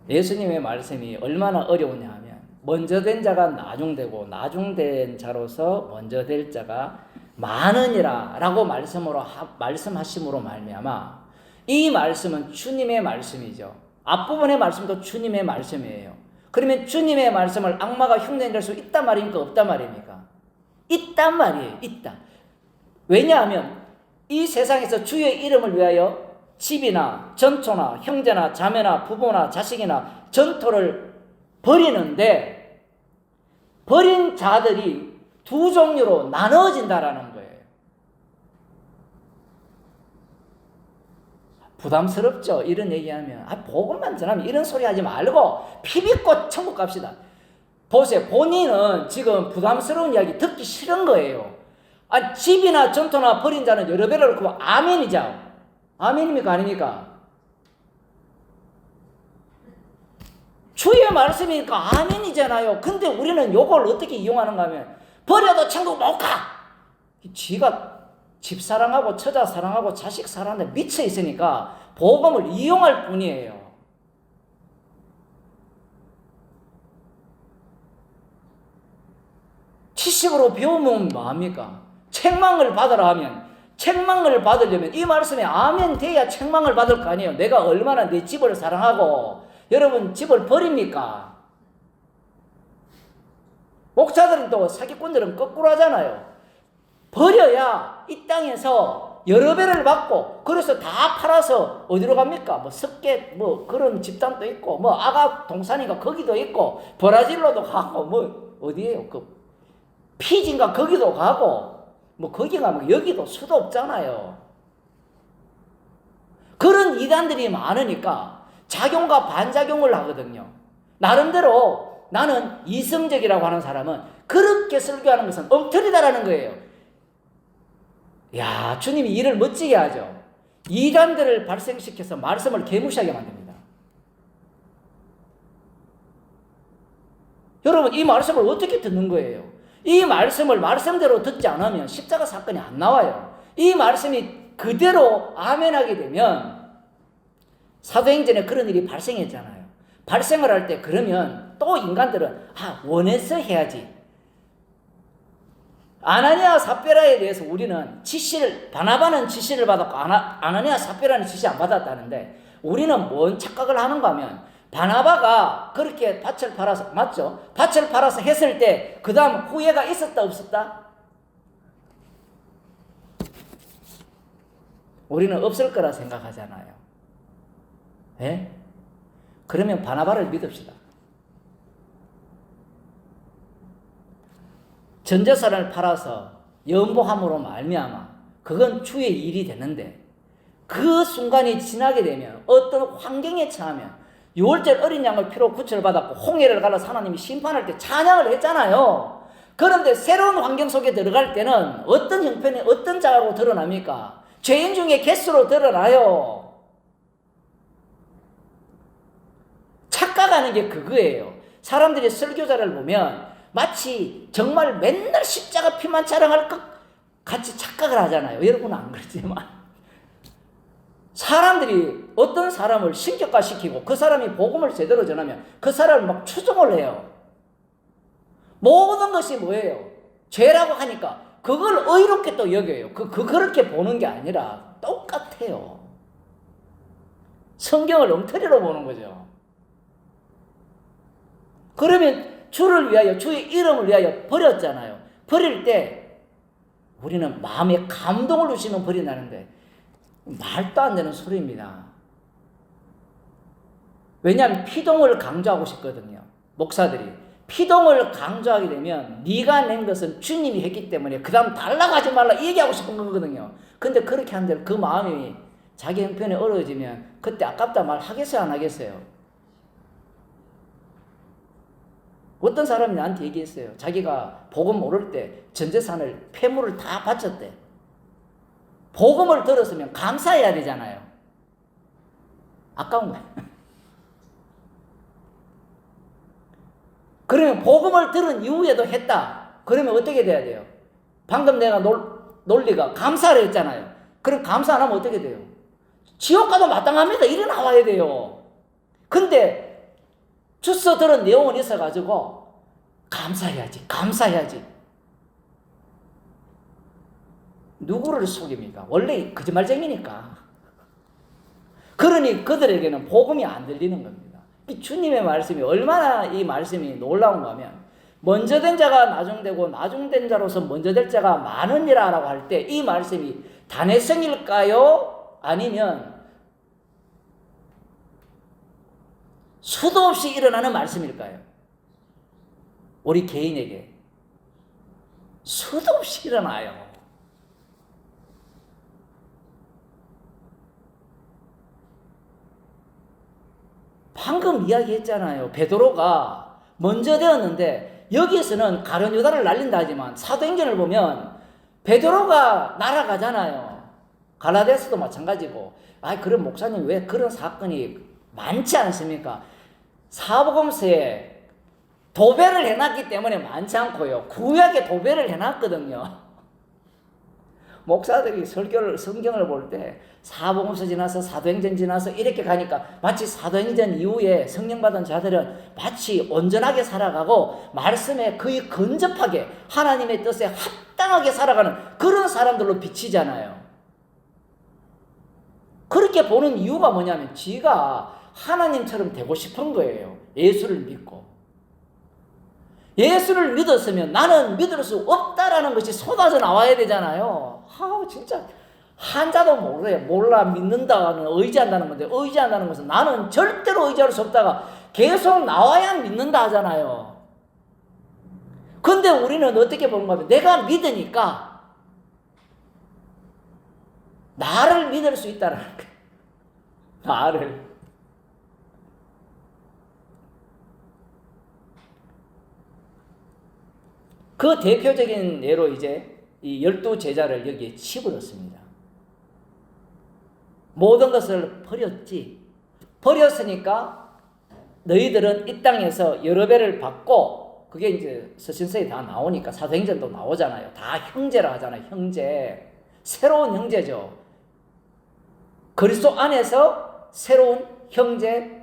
예수님의 말씀이 얼마나 어려우냐 하면 먼저 된 자가 나중되고 나중된 자로서 먼저 될 자가 많으니라 라고 말씀하심으로 말미암아 이 말씀은 주님의 말씀이죠. 앞부분의 말씀도 주님의 말씀이에요. 그러면 주님의 말씀을 악마가 흉내낼 수 있단 말입니까? 없단 말입니까? 있단 말이에요. 있다. 왜냐하면 이 세상에서 주의 이름을 위하여 집이나 전토나 형제나 자매나 부모나 자식이나 전토를 버리는데 버린 자들이 두 종류로 나눠진다라는 거예요. 부담스럽죠? 이런 얘기하면. 복음만 전하면 이런 소리 하지 말고 피믿고 천국 갑시다. 보세요. 본인은 지금 부담스러운 이야기 듣기 싫은 거예요. 집이나 전토나 버린 자는 여러 배를 놓고 아멘이죠. 아멘입니까? 아닙니까? 주의 말씀이니까 아멘이잖아요. 근데 우리는 요걸 어떻게 이용하는가 하면 버려도 천국 못 가! 지가 집 사랑하고 처자 사랑하고 자식 사랑하는데 미쳐 있으니까 복음을 이용할 뿐이에요. 지식으로 배우면 뭐합니까? 책망을 받으라 하면 책망을 받으려면 이 말씀에 아멘 돼야 책망을 받을 거 아니에요. 내가 얼마나 내 집을 사랑하고 여러분 집을 버립니까? 목사들은 또 사기꾼들은 거꾸로 하잖아요. 버려야 이 땅에서 여러 배를 받고 그래서 다 팔아서 어디로 갑니까? 뭐 석계 뭐 그런 집단도 있고 뭐 아가 동산인가 거기도 있고 브라질로도 가고 뭐 어디에요? 그 피지인가 거기도 가고 뭐 거기 가면 여기도 수도 없잖아요. 그런 이단들이 많으니까 작용과 반작용을 하거든요. 나름대로 나는 이성적이라고 하는 사람은 그렇게 설교하는 것은 엉터리다라는 거예요. 야, 주님이 일을 멋지게 하죠. 이단들을 발생시켜서 말씀을 개무시하게 만듭니다. 여러분, 이 말씀을 어떻게 듣는 거예요? 이 말씀을 말씀대로 듣지 않으면 십자가 사건이 안 나와요. 이 말씀이 그대로 아멘하게 되면 사도행전에 그런 일이 발생했잖아요. 발생을 할 때 그러면 또 인간들은 원해서 해야지. 아나니아 삽비라에 대해서 우리는 바나바는 지시를 받았고 아나니아 삽비라는 지시 안 받았다는데 우리는 뭔 착각을 하는가 하면 바나바가 그렇게 밭을 팔아서 맞죠? 밭을 팔아서 했을 때 그 다음 후회가 있었다 없었다? 우리는 없을 거라 생각하잖아요. 예? 그러면 바나바를 믿읍시다. 전재산을 팔아서 연보함으로 말미암아 그건 주의 일이 되는데 그 순간이 지나게 되면 어떤 환경에 처하면 유월절 어린 양을 피로 구출을 받았고 홍해를 갈라서 하나님이 심판할 때 찬양을 했잖아요. 그런데 새로운 환경 속에 들어갈 때는 어떤 형편이 어떤 자로 드러납니까? 죄인 중에 개수로 드러나요. 착각하는 게 그거예요. 사람들이 설교자를 보면 마치 정말 맨날 십자가 피만 자랑할 것 같이 착각을 하잖아요. 여러분은 안 그렇지만 사람들이 어떤 사람을 신격화시키고 그 사람이 복음을 제대로 전하면 그 사람을 막 추종을 해요. 모든 것이 뭐예요? 죄라고 하니까 그걸 의롭게 또 여겨요. 그렇게 보는 게 아니라 똑같아요. 성경을 엉터리로 보는 거죠. 그러면 주를 위하여 주의 이름을 위하여 버렸잖아요. 버릴 때 우리는 마음에 감동을 주시면 버린다는데 말도 안 되는 소리입니다. 왜냐하면 피동을 강조하고 싶거든요. 목사들이 피동을 강조하게 되면 네가 낸 것은 주님이 했기 때문에 그 다음 달라고 하지 말라 얘기하고 싶은 거거든요. 근데 그렇게 한들 그 마음이 자기 형편이 어려워지면 그때 아깝다 말 하겠어요 안 하겠어요? 어떤 사람이 나한테 얘기했어요. 자기가 복음 모를 때 전재산을 폐물을 다 바쳤대. 복음을 들었으면 감사해야 되잖아요. 아까운 거야. 그러면 복음을 들은 이후에도 했다. 그러면 어떻게 돼야 돼요? 방금 내가 논리가 감사를 했잖아요. 그럼 감사 안 하면 어떻게 돼요? 지옥 가도 마땅합니다. 이래 나와야 돼요. 근데 주서 들은 내용은 있어가지고 감사해야지. 누구를 속입니까? 원래 거짓말쟁이니까. 그러니 그들에게는 복음이 안 들리는 겁니다. 이 주님의 말씀이 얼마나 이 말씀이 놀라운가 하면 먼저 된 자가 나중되고 나중된 자로서 먼저 될 자가 많으니라라고 할 때 이 말씀이 단회성일까요? 아니면 수도 없이 일어나는 말씀일까요? 우리 개인에게 수도 없이 일어나요. 방금 이야기했잖아요. 베드로가 먼저 되었는데 여기에서는 가룟 유다를 날린다 하지만 사도행전을 보면 베드로가 날아가잖아요. 갈라디아서도 마찬가지고. 그럼 목사님 왜 그런 사건이 많지 않습니까? 사복음서에 도배를 해놨기 때문에 많지 않고요. 구약에 도배를 해놨거든요. 목사들이 성경을 볼 때 사복음서 지나서 사도행전 지나서 이렇게 가니까 마치 사도행전 이후에 성령 받은 자들은 마치 온전하게 살아가고 말씀에 거의 근접하게 하나님의 뜻에 합당하게 살아가는 그런 사람들로 비치잖아요. 그렇게 보는 이유가 뭐냐면 지가 하나님처럼 되고 싶은 거예요. 예수를 믿고. 예수를 믿었으면 나는 믿을 수 없다라는 것이 쏟아져 나와야 되잖아요. 진짜 한자도 몰라 믿는다는 의지한다는 건데, 의지한다는 것은 나는 절대로 의지할 수 없다가 계속 나와야 믿는다 하잖아요. 근데 우리는 어떻게 보는가 하면 내가 믿으니까 나를 믿을 수 있다는 거예요. 나를. 그 대표적인 예로 이제 이 12제자를 여기에 집어넣습니다. 모든 것을 버렸지. 버렸으니까 너희들은 이 땅에서 여러 배를 받고, 그게 이제 서신서에 다 나오니까 사도행전도 나오잖아요. 다 형제라 하잖아요. 형제. 새로운 형제죠. 그리스도 안에서 새로운 형제,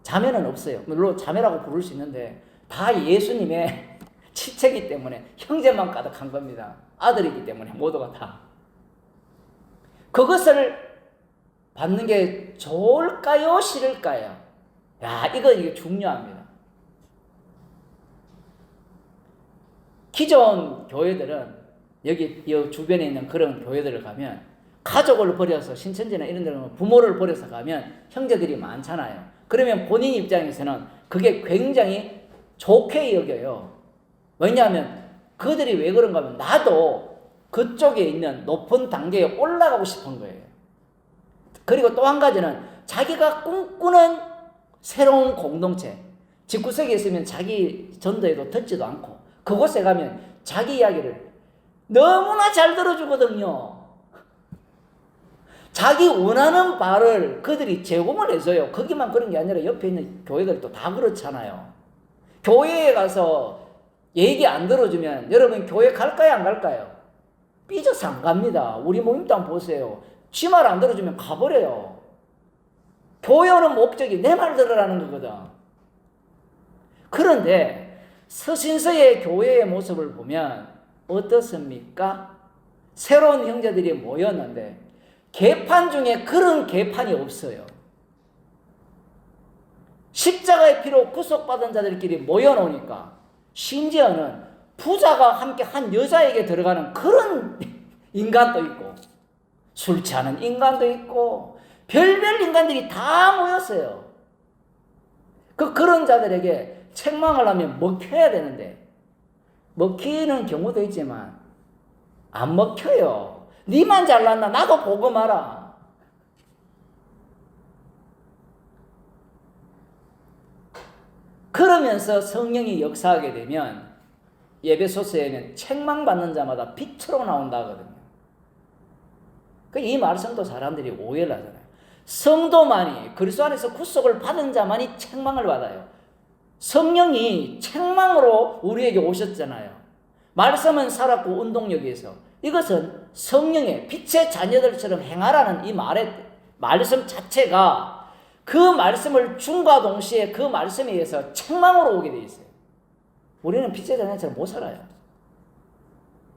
자매는 없어요. 물론 자매라고 부를 수 있는데 다 예수님의 지체이기 때문에 형제만 가득한 겁니다. 아들이기 때문에 모두가 다. 그것을 받는 게 좋을까요? 싫을까요? 이게 중요합니다. 기존 교회들은 여기 주변에 있는 그런 교회들을 가면 가족을 버려서 신천지나 이런 데는 부모를 버려서 가면 형제들이 많잖아요. 그러면 본인 입장에서는 그게 굉장히 좋게 여겨요. 왜냐하면 그들이 왜 그런가 하면 나도 그쪽에 있는 높은 단계에 올라가고 싶은 거예요. 그리고 또 한 가지는 자기가 꿈꾸는 새로운 공동체, 집구석에 있으면 자기 전도에도 듣지도 않고 그곳에 가면 자기 이야기를 너무나 잘 들어주거든요. 자기 원하는 바를 그들이 제공을 해줘요. 거기만 그런 게 아니라 옆에 있는 교회들도 다 그렇잖아요. 교회에 가서 얘기 안 들어주면 여러분 교회 갈까요? 안 갈까요? 삐져서 안 갑니다. 우리 모임도 한번 보세요. 지 말 안 들어주면 가버려요. 교회 오는 목적이 내 말 들으라는 거거든. 그런데 서신서의 교회의 모습을 보면 어떻습니까? 새로운 형제들이 모였는데 개판 중에 그런 개판이 없어요. 십자가의 피로 구속받은 자들끼리 모여놓으니까 심지어는 부자가 함께 한 여자에게 들어가는 그런 인간도 있고 술 취하는 인간도 있고 별별 인간들이 다 모였어요. 그런 자들에게 책망을 하면 먹혀야 되는데 먹히는 경우도 있지만 안 먹혀요. 니만 잘났나 나도 보고 마라. 그러면서 성령이 역사하게 되면 에베소서에는 책망받는 자마다 빛으로 나온다 하거든요. 이 말씀도 사람들이 오해를 하잖아요. 성도만이 그리스도 안에서 구속을 받은 자만이 책망을 받아요. 성령이 책망으로 우리에게 오셨잖아요. 말씀은 살았고 운동력에서 이것은 성령의 빛의 자녀들처럼 행하라는 이 말씀 자체가 그 말씀을 줌과 동시에 그 말씀에 의해서 책망으로 오게 돼 있어요. 우리는 빛의 자녀처럼 못 살아요.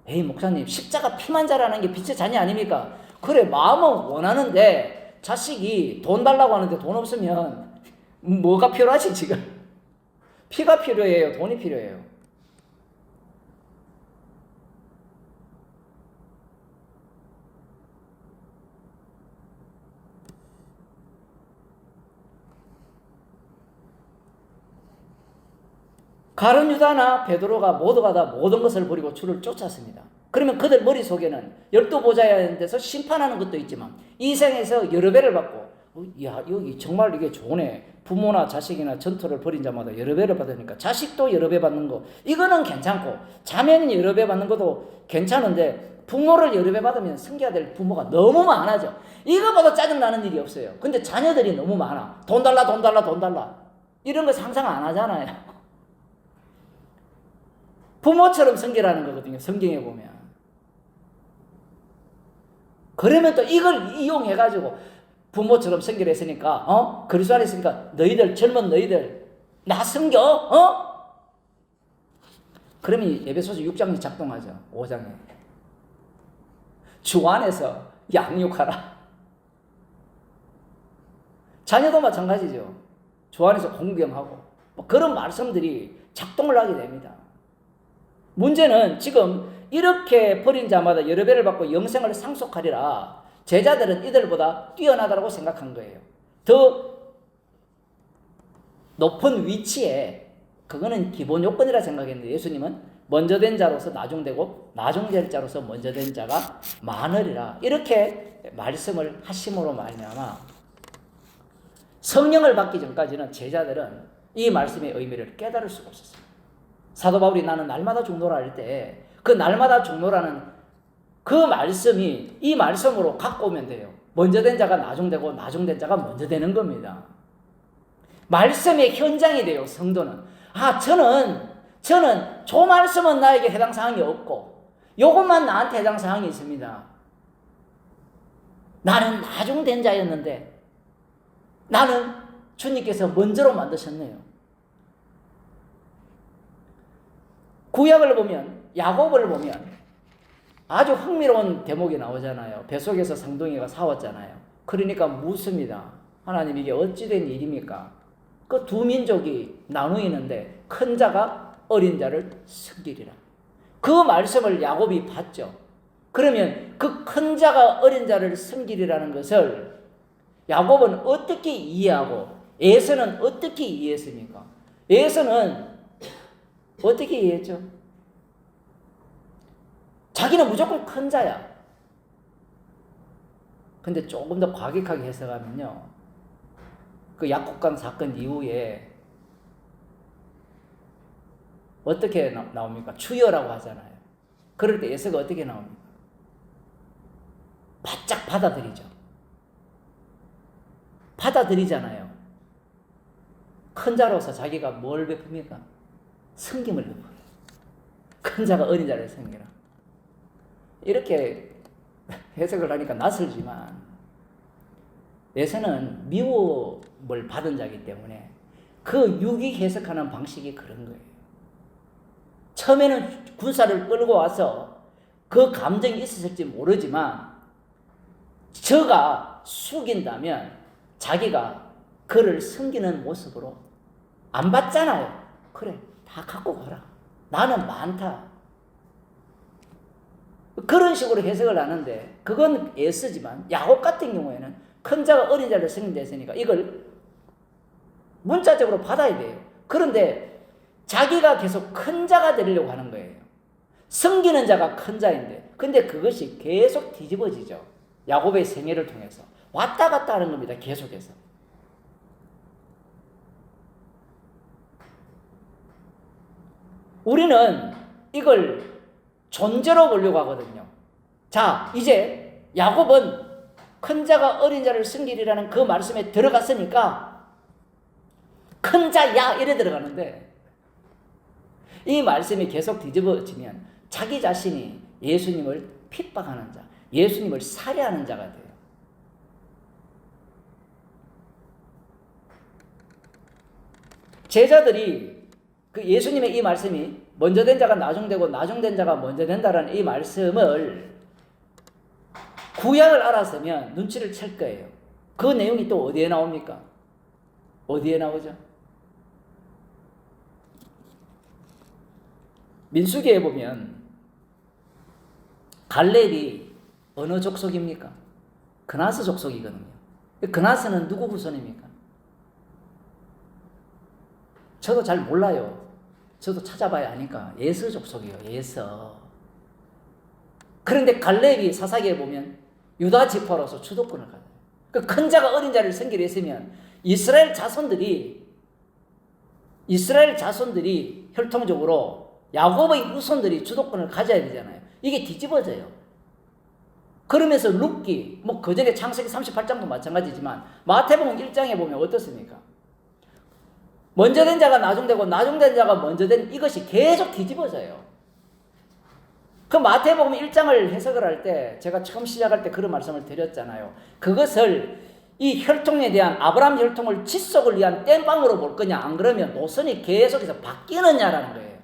에이 목사님 십자가 피만 자라는 게 빛의 자녀 아닙니까? 그래 마음은 원하는데 자식이 돈 달라고 하는데 돈 없으면 뭐가 필요하지 지금? 피가 필요해요? 돈이 필요해요? 가룟 유다나 베드로가 모두가 다 모든 것을 버리고 주를 쫓았습니다. 그러면 그들 머릿속에는 12보좌에 대해서 심판하는 것도 있지만 이 생에서 여러 배를 받고 야 여기 정말 이게 좋네. 부모나 자식이나 전토를 벌인 자마다 여러 배를 받으니까 자식도 여러 배 받는 거 이거는 괜찮고 자매는 여러 배 받는 것도 괜찮은데 부모를 여러 배 받으면 섬겨야 될 부모가 너무 많아져. 이거보다 짜증나는 일이 없어요. 근데 자녀들이 너무 많아. 돈 달라 돈 달라 돈 달라 이런 거 상상 안 하잖아요. 부모처럼 섬기라는 거거든요. 성경에 보면. 그러면 또 이걸 이용해가지고 부모처럼 섬기라 했으니까 그리스도 안에 있으니까 너희들 젊은 너희들 나 섬겨 그러면 에베소서 6장이 작동하죠. 5장에 주 안에서 양육하라. 자녀도 마찬가지죠. 주 안에서 공경하고 뭐 그런 말씀들이 작동을 하게 됩니다. 문제는 지금 이렇게 버린 자마다 여러 배를 받고 영생을 상속하리라. 제자들은 이들보다 뛰어나다고 생각한 거예요. 더 높은 위치에 그거는 기본 요건이라 생각했는데 예수님은 먼저 된 자로서 나중되고 나중될 자로서 먼저 된 자가 많으리라. 이렇게 말씀을 하심으로 말미암아 성령을 받기 전까지는 제자들은 이 말씀의 의미를 깨달을 수가 없었어요. 사도 바울이 나는 날마다 죽노라 할 때 그 날마다 죽노라는 그 말씀이 이 말씀으로 갖고 오면 돼요. 먼저 된 자가 나중되고 나중된 자가 먼저 되는 겁니다. 말씀의 현장이 돼요. 성도는. 저는 저 말씀은 나에게 해당 사항이 없고 요것만 나한테 해당 사항이 있습니다. 나는 나중된 자였는데 나는 주님께서 먼저로 만드셨네요. 구약을 보면 야곱을 보면 아주 흥미로운 대목이 나오잖아요. 뱃속에서 상둥이가 사왔잖아요. 그러니까 묻습니다. 하나님 이게 어찌된 일입니까? 그 두 민족이 나누이는데 큰 자가 어린 자를 섬기리라. 그 말씀을 야곱이 봤죠. 그러면 그 큰 자가 어린 자를 섬기리라는 것을 야곱은 어떻게 이해하고 에서는 어떻게 이해했습니까? 에서는 어떻게 이해했죠? 자기는 무조건 큰 자야. 근데 조금 더 과격하게 해석하면요. 그 약국강 사건 이후에 어떻게 나옵니까? 추여라고 하잖아요. 그럴 때 에서가 어떻게 나옵니까? 바짝 받아들이죠. 받아들이잖아요. 큰 자로서 자기가 뭘 베풉니까? 섬김을 베풀어요. 큰 자가 어린 자를 섬기라. 이렇게 해석을 하니까 낯설지만 에서는 미움을 받은 자이기 때문에 그 유기 해석하는 방식이 그런 거예요. 처음에는 군사를 끌고 와서 그 감정이 있었을지 모르지만 저가 숙인다면 자기가 그를 섬기는 모습으로 안 받잖아요. 그래, 다 갖고 가라. 나는 많다. 그런 식으로 해석을 하는데 그건 애쓰지만 야곱 같은 경우에는 큰 자가 어린 자를 섬긴다 이걸 문자적으로 받아야 돼요. 그런데 자기가 계속 큰 자가 되려고 하는 거예요. 섬기는 자가 큰 자인데 근데 그것이 계속 뒤집어지죠. 야곱의 생애를 통해서 왔다 갔다 하는 겁니다. 계속해서. 우리는 이걸 존재로 보려고 하거든요. 자, 이제 야곱은 큰 자가 어린 자를 섬기리라는 그 말씀에 들어갔으니까 큰 자야 이래 들어가는데 이 말씀이 계속 뒤집어지면 자기 자신이 예수님을 핍박하는 자, 예수님을 살해하는 자가 돼요. 제자들이 그 예수님의 이 말씀이 먼저 된 자가 나중되고 나중된 자가 먼저 된다라는 이 말씀을 구약을 알았으면 눈치를 챌 거예요. 그 내용이 또 어디에 나옵니까? 어디에 나오죠? 민수기에 보면 갈렙이 어느 족속입니까? 그나스 족속이거든요. 그나스는 누구 후손입니까? 저도 잘 몰라요. 저도 찾아봐야 하니까 예서 족속이에요. 예서. 그런데 갈렙이 사사기에 보면 유다 지파로서 주도권을 가져요. 그 큰 자가 어린 자를 섬기려 했으면 이스라엘 자손들이 혈통적으로 야곱의 후손들이 주도권을 가져야 되잖아요. 이게 뒤집어져요. 그러면서 룻기, 그 전에 창세기 38장도 마찬가지지만 마태복음 1장에 보면 어떻습니까? 먼저 된 자가 나중되고 나중된 자가 먼저 된 이것이 계속 뒤집어져요. 그 마태복음 1장을 해석을 할 때 제가 처음 시작할 때 그런 말씀을 드렸잖아요. 그것을 이 혈통에 대한 아브라함 혈통을 지속을 위한 땜빵으로 볼 거냐, 안 그러면 노선이 계속해서 바뀌느냐라는 거예요.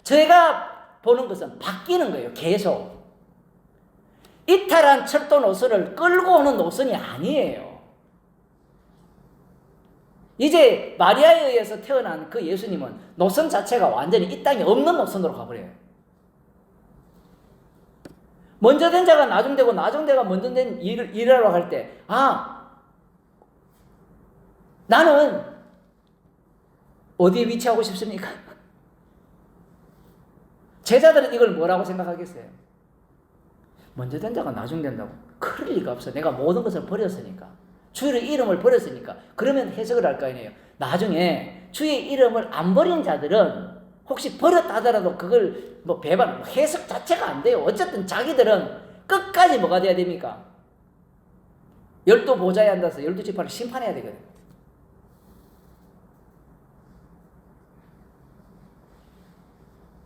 제가 보는 것은 바뀌는 거예요. 계속. 이탈한 철도 노선을 끌고 오는 노선이 아니에요. 이제 마리아에 의해서 태어난 그 예수님은 노선 자체가 완전히 이 땅에 없는 노선으로 가버려요. 먼저 된 자가 나중되고 나중대가 먼저 된 일이라고 할 때, 나는 어디에 위치하고 싶습니까? 제자들은 이걸 뭐라고 생각하겠어요? 먼저 된 자가 나중된다고? 그럴 리가 없어. 내가 모든 것을 버렸으니까. 주의 이름을 버렸으니까. 그러면 해석을 할 거 아니에요. 나중에 주의 이름을 안 버린 자들은 혹시 버렸다 하더라도 그걸 배반, 해석 자체가 안 돼요. 어쨌든 자기들은 끝까지 뭐가 돼야 됩니까? 12보좌에 앉아서 12지파를 심판해야 되거든요.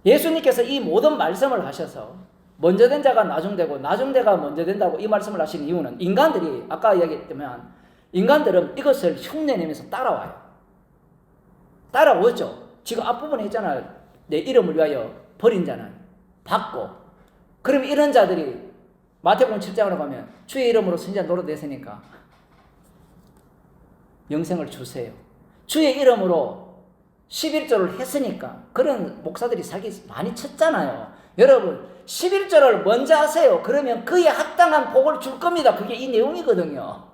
예수님께서 이 모든 말씀을 하셔서 먼저 된 자가 나중되고 나중대가 먼저 된다고 이 말씀을 하신 이유는 인간들이 아까 이야기했지만 인간들은 이것을 흉내내면서 따라와요. 따라오죠. 지금 앞부분에 있잖아요. 내 이름을 위하여 버린 자는 받고. 그럼 이런 자들이 마태복음 7장으로 가면 주의 이름으로 선지자 노릇했으니까 영생을 주세요. 주의 이름으로 11조를 했으니까 그런 목사들이 사기 많이 쳤잖아요. 여러분 11조를 먼저 하세요. 그러면 그에 합당한 복을 줄 겁니다. 그게 이 내용이거든요.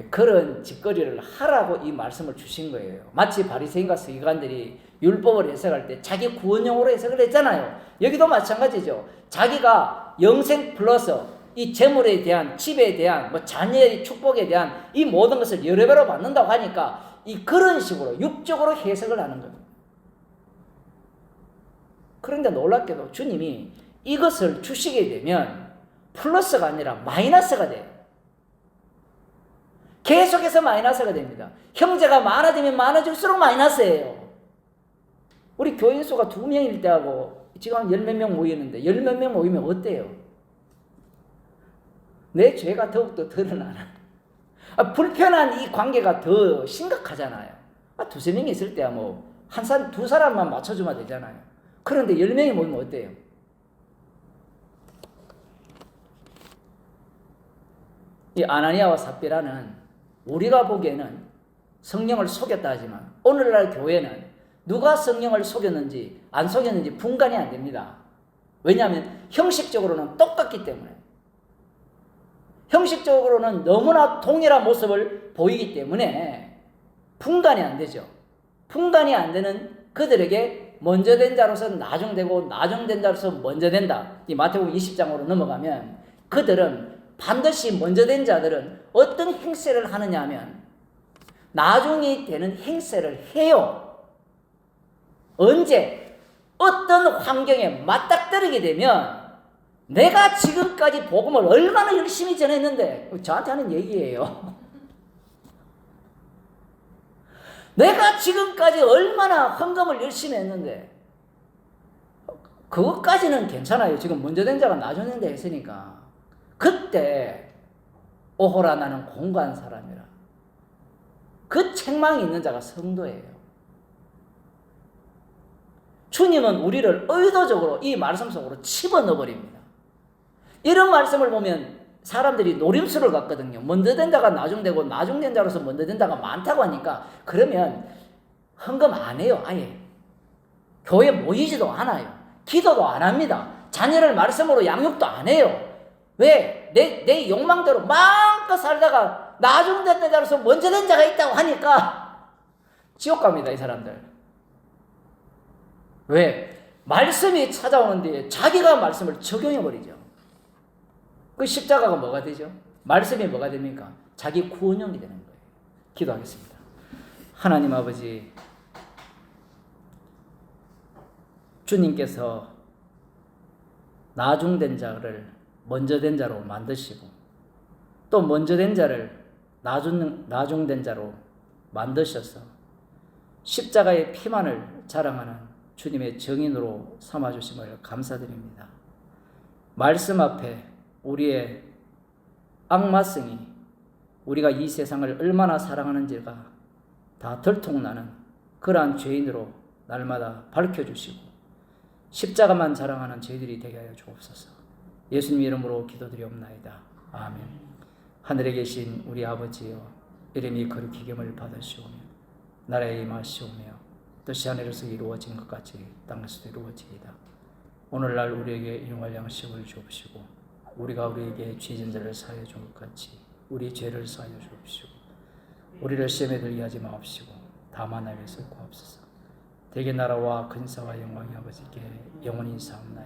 그런 짓거리를 하라고 이 말씀을 주신 거예요. 마치 바리새인과 서기관들이 율법을 해석할 때 자기 구원용으로 해석을 했잖아요. 여기도 마찬가지죠. 자기가 영생 플러스 이 재물에 대한, 집에 대한, 자녀의 축복에 대한 이 모든 것을 여러 배로 받는다고 하니까 그런 식으로 육적으로 해석을 하는 겁니다. 그런데 놀랍게도 주님이 이것을 주시게 되면 플러스가 아니라 마이너스가 돼요. 계속해서 마이너스가 됩니다. 형제가 많아지면 많아질수록 마이너스예요. 우리 교인 수가 2명일 때하고 지금 한 10몇 명 모이는데 10몇 명 모이면 어때요? 내 죄가 더욱더 드러나는. 불편한 이 관계가 더 심각하잖아요. 2-3명이 있을 때야 두 사람만 맞춰주면 되잖아요. 그런데 10명이 모이면 어때요? 이 아나니아와 삽비라는 우리가 보기에는 성령을 속였다 하지만 오늘날 교회는 누가 성령을 속였는지 안 속였는지 분간이 안 됩니다. 왜냐하면 형식적으로는 똑같기 때문에. 형식적으로는 너무나 동일한 모습을 보이기 때문에 분간이 안 되죠. 분간이 안 되는 그들에게 먼저 된 자로서 나중되고 나중된 자로서 먼저 된다. 이 마태복음 20장으로 넘어가면 그들은 반드시 먼저 된 자들은 어떤 행세를 하느냐 하면 나중이 되는 행세를 해요. 언제? 어떤 환경에 맞닥뜨리게 되면 내가 지금까지 복음을 얼마나 열심히 전했는데 저한테 하는 얘기예요. 내가 지금까지 얼마나 헌금을 열심히 했는데 그것까지는 괜찮아요. 지금 먼저 된 자가 나중에 된 자 했으니까. 그때 오호라 나는 공고한 사람이라. 그 책망이 있는 자가 성도예요. 주님은 우리를 의도적으로 이 말씀 속으로 집어넣어버립니다. 이런 말씀을 보면 사람들이 노림수를 갖거든요. 먼저 된 자가 나중되고 나중된 자로서 먼저 된 자가 많다고 하니까 그러면 헌금 안 해요. 아예. 교회 모이지도 않아요. 기도도 안 합니다. 자녀를 말씀으로 양육도 안 해요. 왜? 내 욕망대로 마음껏 살다가 나중된 자로서 먼저 된 자가 있다고 하니까 지옥 갑니다, 이 사람들. 왜? 말씀이 찾아오는데 자기가 말씀을 적용해버리죠. 그 십자가가 뭐가 되죠? 말씀이 뭐가 됩니까? 자기 구원용이 되는 거예요. 기도하겠습니다. 하나님 아버지, 주님께서 나중된 자를 먼저 된 자로 만드시고 또 먼저 된 자를 나중된 자로 만드셔서 십자가의 피만을 자랑하는 주님의 증인으로 삼아주심을 감사드립니다. 말씀 앞에 우리의 악마성이 우리가 이 세상을 얼마나 사랑하는지가 다 들통나는 그러한 죄인으로 날마다 밝혀주시고 십자가만 자랑하는 저희들이 되게 하여 주옵소서. 예수님 이름으로 기도드리옵나이다. 아멘. 하늘에 계신 우리 아버지여, 이름이 거룩히 겸을 받으시오며 나라에 임하시오며 뜻이 하늘에서 이루어진 것 같이 땅에서도 이루어지이다. 오늘날 우리에게 일용할 양식을 주옵시고 우리가 우리에게 죄진 자를 사하여 준 것 같이 우리 죄를 사하여 주옵시고 우리를 시험에 들게 하지 마옵시고 다만 하나님에서 구하옵소서. 대개 나라와 근사와 영광이 아버지께 영원히 사옵나이다.